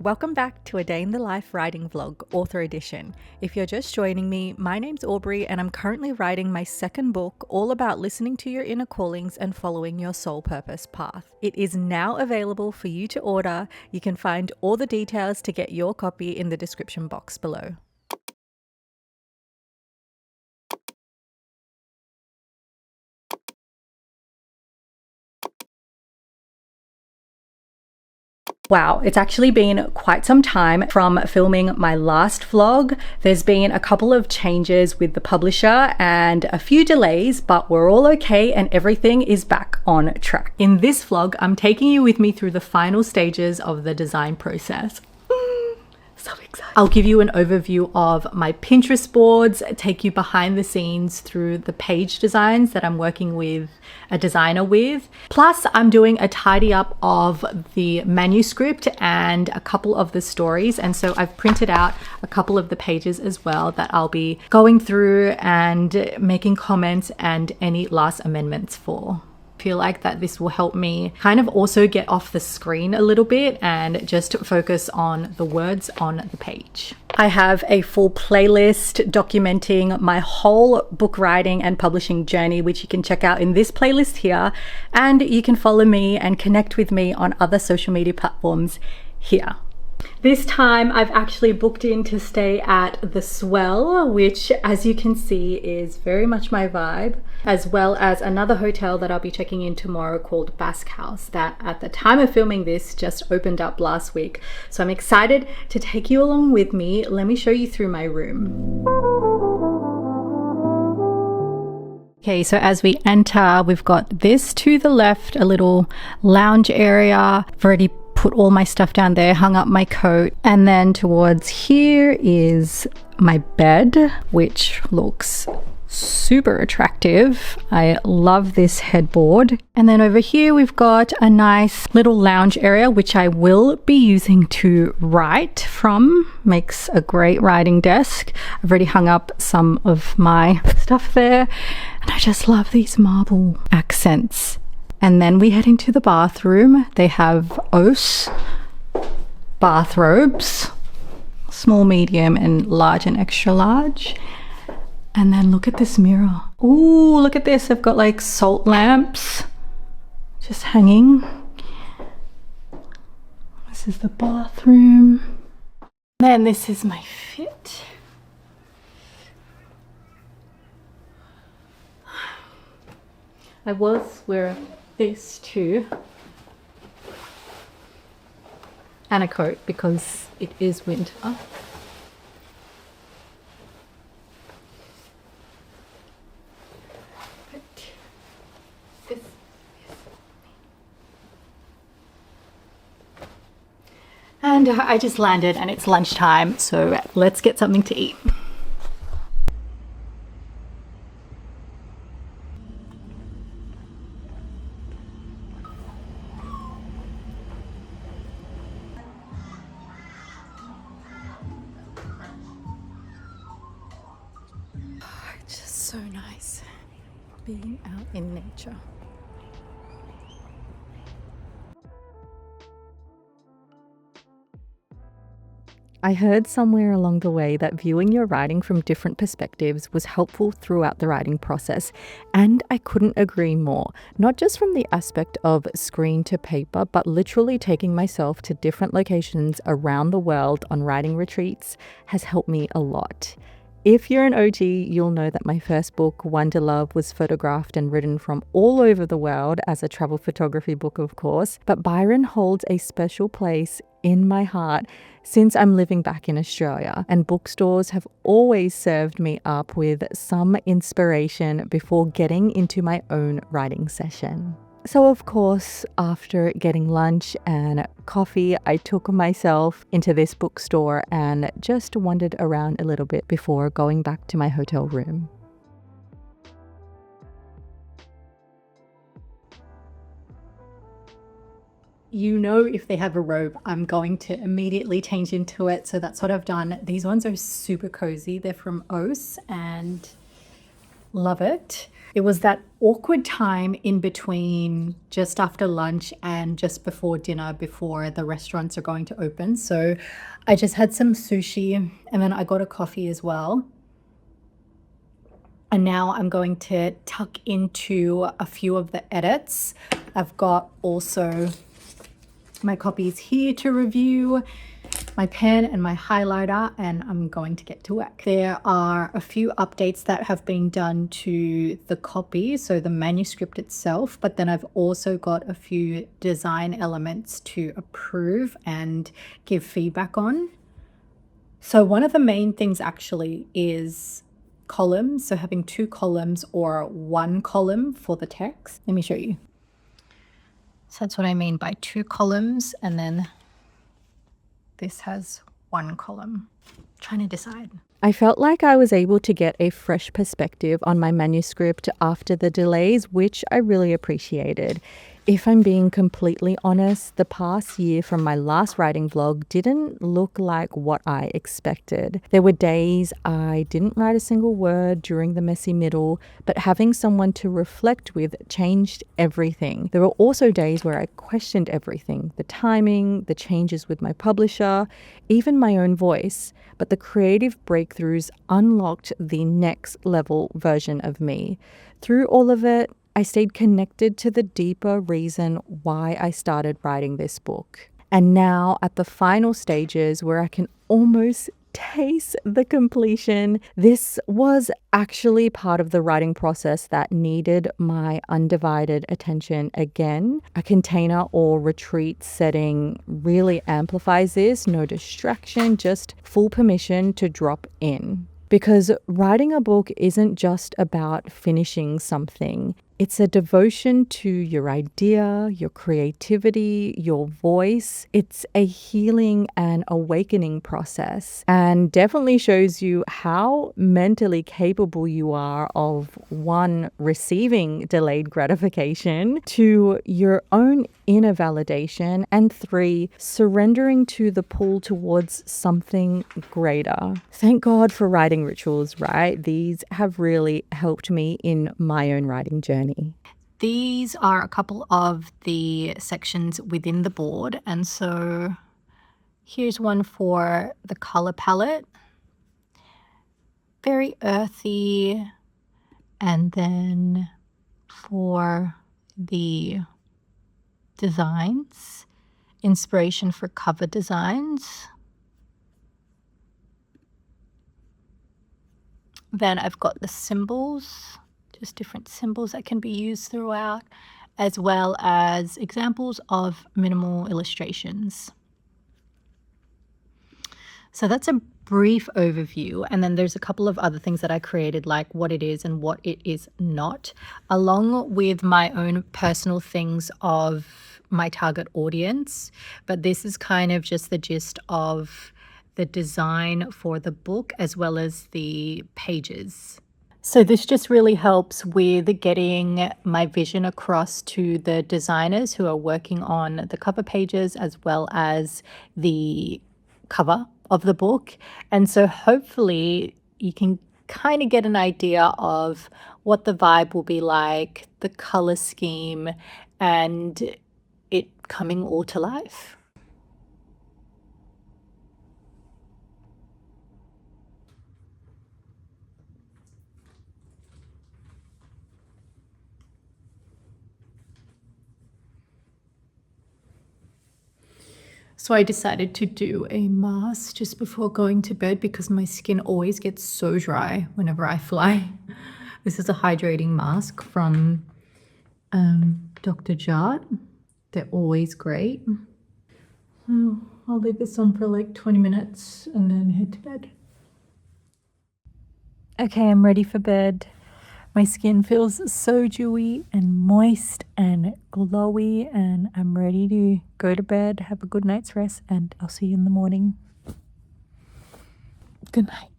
Welcome back to a day in the life writing vlog, author edition. If you're just joining me, my name's Aubrey and I'm currently writing my second book all about listening to your inner callings and following your soul purpose path. It is now available for you to order. You can find all the details to get your copy in the description box below. Wow, it's actually been quite some time from filming my last vlog. There's been a couple of changes with the publisher and a few delays, but we're all okay and everything is back on track. In this vlog, I'm taking you with me through the final stages of the design process. So excited. I'll give you an overview of my Pinterest boards, take you behind the scenes through the page designs that I'm working with a designer with. Plus, I'm doing a tidy up of the manuscript and a couple of the stories. And so I've printed out a couple of the pages as well that I'll be going through and making comments and any last amendments for. Feel like that this will help me kind of also get off the screen a little bit and just focus on the words on the page. I have a full playlist documenting my whole book writing and publishing journey, which you can check out in this playlist here, and you can follow me and connect with me on other social media platforms here. This time I've actually booked in to stay at the Swell, which as you can see is very much my vibe, as well as another hotel that I'll be checking in tomorrow called Basque House that at the time of filming this just opened up last week. So I'm excited to take you along with me. Let me show you through my room. Okay, so as we enter, we've got this to the left, a little lounge area. I've already put all my stuff down there, hung up my coat, and then towards here is my bed, which looks super attractive. I love this headboard. And then over here we've got a nice little lounge area, which I will be using to write from. Makes a great writing desk. I've already hung up some of my stuff there, and I just love these marble accents. And then we head into the bathroom. They have Ose bathrobes, small, medium, and large and extra large. And then look at this mirror. Ooh, look at this. I've got like salt lamps just hanging. This is the bathroom. Then this is my fit. I was wearing this too, and a coat because it is winter. But this is and I just landed and it's lunchtime, so let's get something to eat. So nice being out in nature. I heard somewhere along the way that viewing your writing from different perspectives was helpful throughout the writing process, and I couldn't agree more. Not just from the aspect of screen to paper, but literally taking myself to different locations around the world on writing retreats has helped me a lot. If you're an OG, you'll know that my first book, Wonder Love, was photographed and written from all over the world as a travel photography book, of course. But Byron holds a special place in my heart since I'm living back in Australia, and bookstores have always served me up with some inspiration before getting into my own writing session. So of course, after getting lunch and coffee, I took myself into this bookstore and just wandered around a little bit before going back to my hotel room. You know, if they have a robe, I'm going to immediately change into it. So that's what I've done. These ones are super cozy. They're from Ose and love it. It was that awkward time in between just after lunch and just before dinner, before the restaurants are going to open. So I just had some sushi and then I got a coffee as well. And now I'm going to tuck into a few of the edits. I've got also my copies here to review, my pen and my highlighter, and I'm going to get to work. There are a few updates that have been done to the copy, so the manuscript itself, but then I've also got a few design elements to approve and give feedback on. So one of the main things actually is columns, so having 2 columns or 1 column for the text. Let me show you. So that's what I mean by 2 columns, and then this has 1 column. Trying to decide. I felt like I was able to get a fresh perspective on my manuscript after the delays, which I really appreciated. If I'm being completely honest, the past year from my last writing vlog didn't look like what I expected. There were days I didn't write a single word during the messy middle, but having someone to reflect with changed everything. There were also days where I questioned everything, the timing, the changes with my publisher, even my own voice, but the creative breakthroughs unlocked the next level version of me. Through all of it, I stayed connected to the deeper reason why I started writing this book. And now at the final stages where I can almost taste the completion, this was actually part of the writing process that needed my undivided attention again. A container or retreat setting really amplifies this. No distraction, just full permission to drop in. Because writing a book isn't just about finishing something. It's a devotion to your idea, your creativity, your voice. It's a healing and awakening process, and definitely shows you how mentally capable you are of, 1, receiving delayed gratification, 2, your own inner validation, and 3, surrendering to the pull towards something greater. Thank God for writing rituals, right? These have really helped me in my own writing journey. These are a couple of the sections within the board, and so here's one for the color palette. Very earthy. And then for the designs, inspiration for cover designs. Then I've got the symbols, just different symbols that can be used throughout, as well as examples of minimal illustrations. So that's a brief overview, and then there's a couple of other things that I created, like what it is and what it is not, along with my own personal things of my target audience. But this is kind of just the gist of the design for the book as well as the pages. So this just really helps with getting my vision across to the designers who are working on the cover pages as well as the cover of the book. And so hopefully you can kind of get an idea of what the vibe will be like, the color scheme, and it coming all to life. So I decided to do a mask just before going to bed because my skin always gets so dry whenever I fly. This is a hydrating mask from Dr. Jart. They're always great. I'll leave this on for like 20 minutes and then head to bed. Okay, I'm ready for bed. My skin feels so dewy and moist and glowy, and I'm ready to go to bed, have a good night's rest, and I'll see you in the morning. Good night.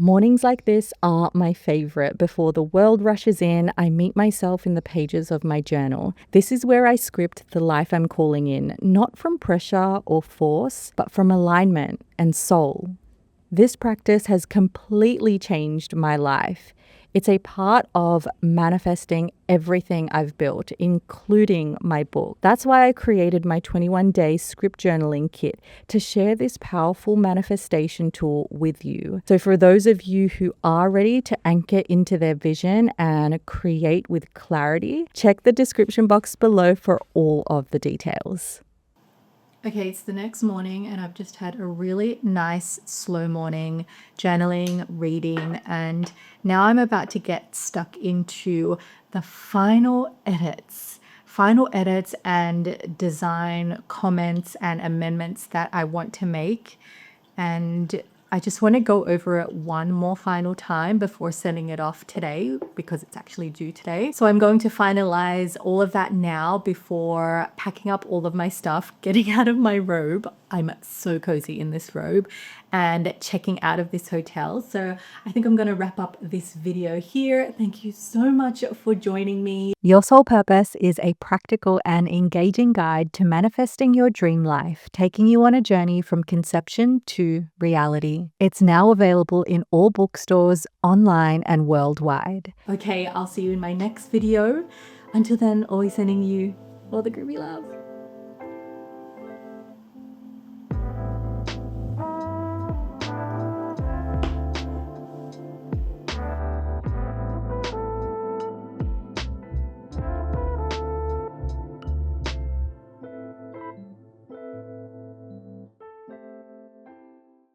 Mornings like this are my favorite. Before the world rushes in, I meet myself in the pages of my journal. This is where I script the life I'm calling in, not from pressure or force, but from alignment and soul. This practice has completely changed my life. It's a part of manifesting everything I've built, including my book. That's why I created my 21-day script journaling kit to share this powerful manifestation tool with you. So for those of you who are ready to anchor into their vision and create with clarity, check the description box below for all of the details. Okay, it's the next morning and I've just had a really nice slow morning journaling, reading, and now I'm about to get stuck into the final edits and design comments and amendments that I want to make. And I just want to go over it one more final time before sending it off today because it's actually due today. So I'm going to finalize all of that now before packing up all of my stuff, getting out of my robe. I'm so cozy in this robe, and checking out of this hotel. So I think I'm going to wrap up this video here. Thank you so much for joining me. Your Soul Purpose is a practical and engaging guide to manifesting your dream life, taking you on a journey from conception to reality. It's now available in all bookstores, online and worldwide. Okay, I'll see you in my next video. Until then, always sending you all the groovy love.